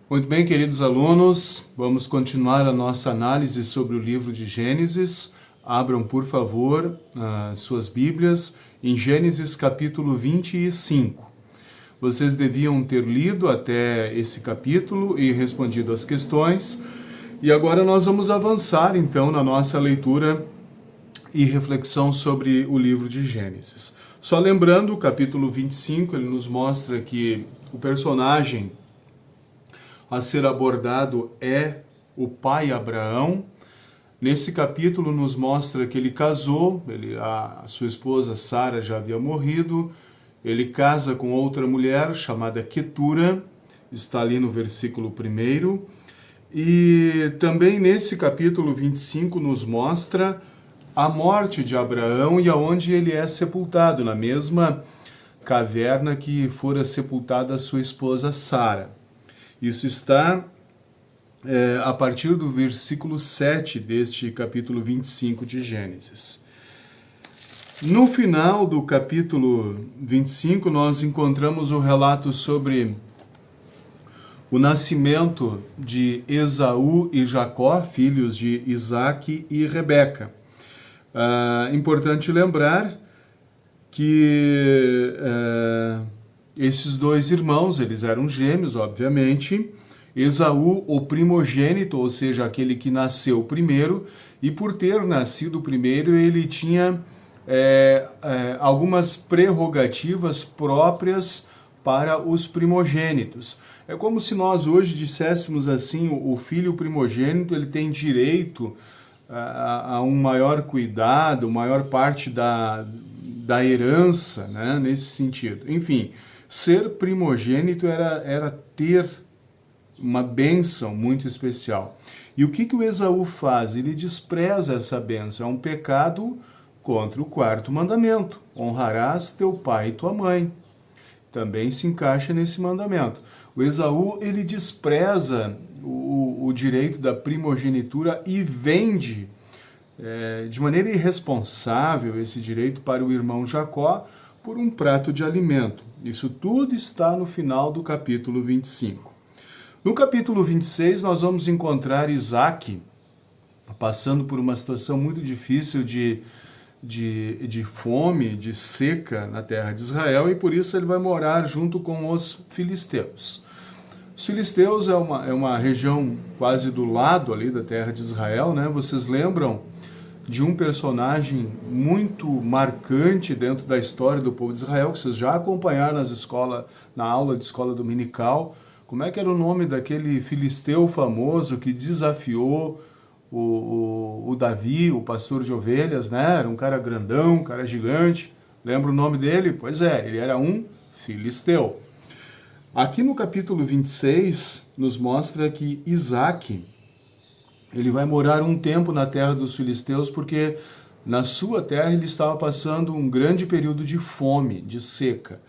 Muito bem, queridos alunos, vamos continuar a nossa análise sobre o livro de Gênesis. Abram, por favor, suas Bíblias em Gênesis capítulo 25. Vocês deviam ter lido até esse capítulo e respondido as questões. E agora nós vamos avançar, então, na nossa leitura e reflexão sobre o livro de Gênesis. Só lembrando, o capítulo 25, ele nos mostra que o personagem a ser abordado é o pai Abraão. Nesse capítulo nos mostra que ele casou, a sua esposa Sara já havia morrido, ele casa com outra mulher chamada Quetura, está ali no versículo 1. E também nesse capítulo 25 nos mostra a morte de Abraão e aonde ele é sepultado, na mesma caverna que fora sepultada a sua esposa Sara. Isso está a partir do versículo 7 deste capítulo 25 de Gênesis. No final do capítulo 25, nós encontramos o relato sobre o nascimento de Esaú e Jacó, filhos de Isaque e Rebeca. Importante lembrar que esses dois irmãos, eles eram gêmeos, obviamente. Esaú, o primogênito, ou seja, aquele que nasceu primeiro, e por ter nascido primeiro, ele tinha algumas prerrogativas próprias para os primogênitos. É como se nós hoje disséssemos assim, o filho primogênito, ele tem direito a um maior cuidado, maior parte da herança, né, nesse sentido. Enfim, ser primogênito era ter uma bênção muito especial. E o que o Esaú faz? Ele despreza essa bênção. É um pecado contra o quarto mandamento. Honrarás teu pai e tua mãe. Também se encaixa nesse mandamento. O Esaú, ele despreza o direito da primogenitura e vende de maneira irresponsável esse direito para o irmão Jacó por um prato de alimento. Isso tudo está no final do capítulo 25. No capítulo 26, nós vamos encontrar Isaque passando por uma situação muito difícil de fome, de seca na terra de Israel, e por isso ele vai morar junto com os filisteus. Os filisteus é uma região quase do lado ali da terra de Israel, né? Vocês lembram de um personagem muito marcante dentro da história do povo de Israel, que vocês já acompanharam na aula de escola dominical. Como é que era o nome daquele filisteu famoso que desafiou o Davi, o pastor de ovelhas, né? Era um cara grandão, um cara gigante. Lembra o nome dele? Pois é, ele era um filisteu. Aqui no capítulo 26, nos mostra que Isaque, ele vai morar um tempo na terra dos filisteus, porque na sua terra ele estava passando um grande período de fome, de seca.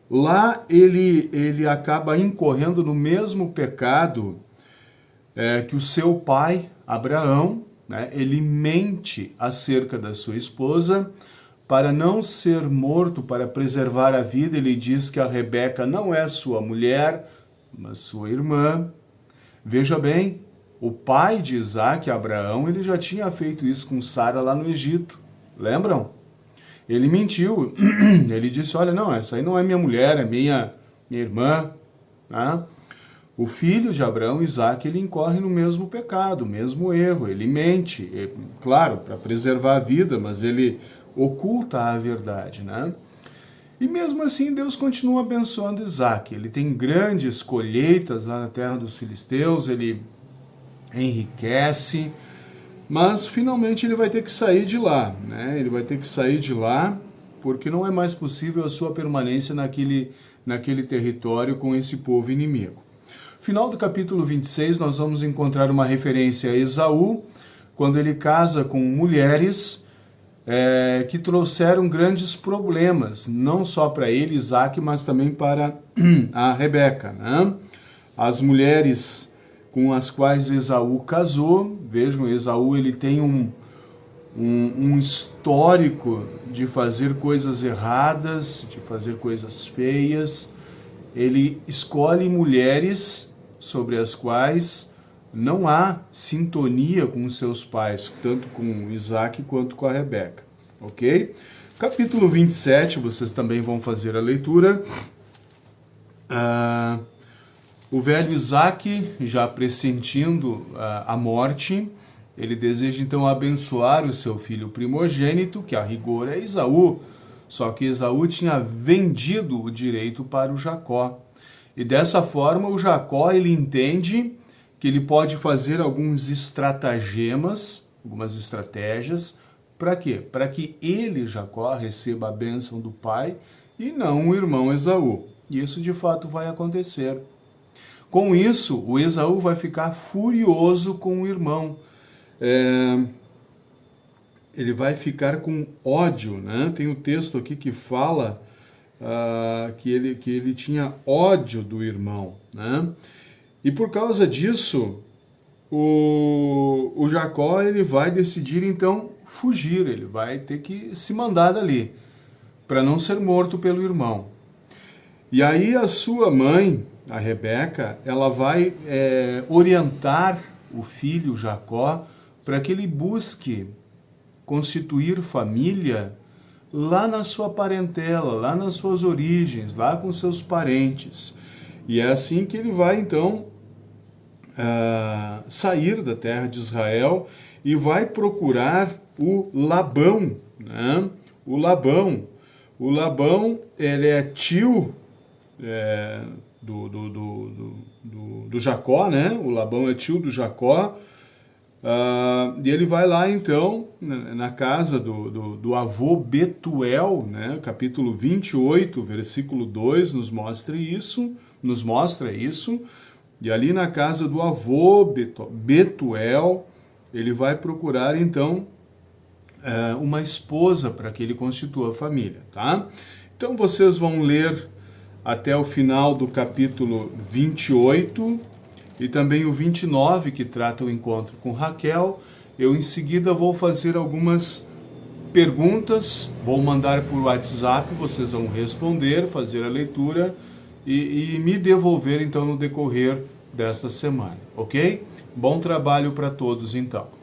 Lá ele acaba incorrendo no mesmo pecado que o seu pai, Abraão, né? Ele mente acerca da sua esposa para não ser morto, para preservar a vida. Ele diz que a Rebeca não é sua mulher, mas sua irmã. Veja bem, o pai de Isaque, Abraão, ele já tinha feito isso com Sara lá no Egito. Lembram? Ele mentiu. Ele disse, olha, não, essa aí não é minha mulher, é minha irmã. Né? O filho de Abraão, Isaque, ele incorre no mesmo pecado, o mesmo erro. Ele mente, claro, para preservar a vida, mas ele oculta a verdade, né? E mesmo assim, Deus continua abençoando Isaque. Ele tem grandes colheitas lá na terra dos filisteus, ele enriquece, mas finalmente ele vai ter que sair de lá, né? Ele vai ter que sair de lá porque não é mais possível a sua permanência naquele território com esse povo inimigo. No final do capítulo 26, nós vamos encontrar uma referência a Esaú, quando ele casa com mulheres que trouxeram grandes problemas, não só para ele, Isaque, mas também para a Rebeca, né? As mulheres com as quais Esaú casou, vejam, Esaú ele tem um histórico de fazer coisas erradas, de fazer coisas feias. Ele escolhe mulheres sobre as quais não há sintonia com os seus pais, tanto com Isaac quanto com a Rebeca, ok? Capítulo 27, vocês também vão fazer a leitura. O velho Isaac, já pressentindo a morte, ele deseja então abençoar o seu filho primogênito, que a rigor é Esaú, só que Esaú tinha vendido o direito para o Jacó. E dessa forma o Jacó ele entende que ele pode fazer alguns estratagemas, algumas estratégias, para quê? Para que ele, Jacó, receba a bênção do pai e não o irmão Esaú. E isso de fato vai acontecer. Com isso, o Esaú vai ficar furioso com o irmão. Ele vai ficar com ódio, né? Tem um texto aqui que fala que ele tinha ódio do irmão, né? E por causa disso, o Jacó ele vai decidir então fugir, ele vai ter que se mandar dali, para não ser morto pelo irmão. E aí a sua mãe, a Rebeca, ela vai orientar o filho Jacó para que ele busque constituir família lá na sua parentela, lá nas suas origens, lá com seus parentes. E é assim que ele vai então sair da terra de Israel e vai procurar o Labão, né? O Labão, ele é tio do Jacó, né? O Labão é tio do Jacó. E ele vai lá então na casa do avô Betuel, né? Capítulo 28, versículo 2 nos mostra isso. E ali na casa do avô Betuel, ele vai procurar então uma esposa para que ele constitua a família, tá? Então vocês vão ler até o final do capítulo 28 e também o 29, que trata o encontro com Raquel. Eu em seguida vou fazer algumas perguntas, vou mandar por WhatsApp, vocês vão responder, fazer a leitura e me devolver então no decorrer desta semana, ok? Bom trabalho para todos então.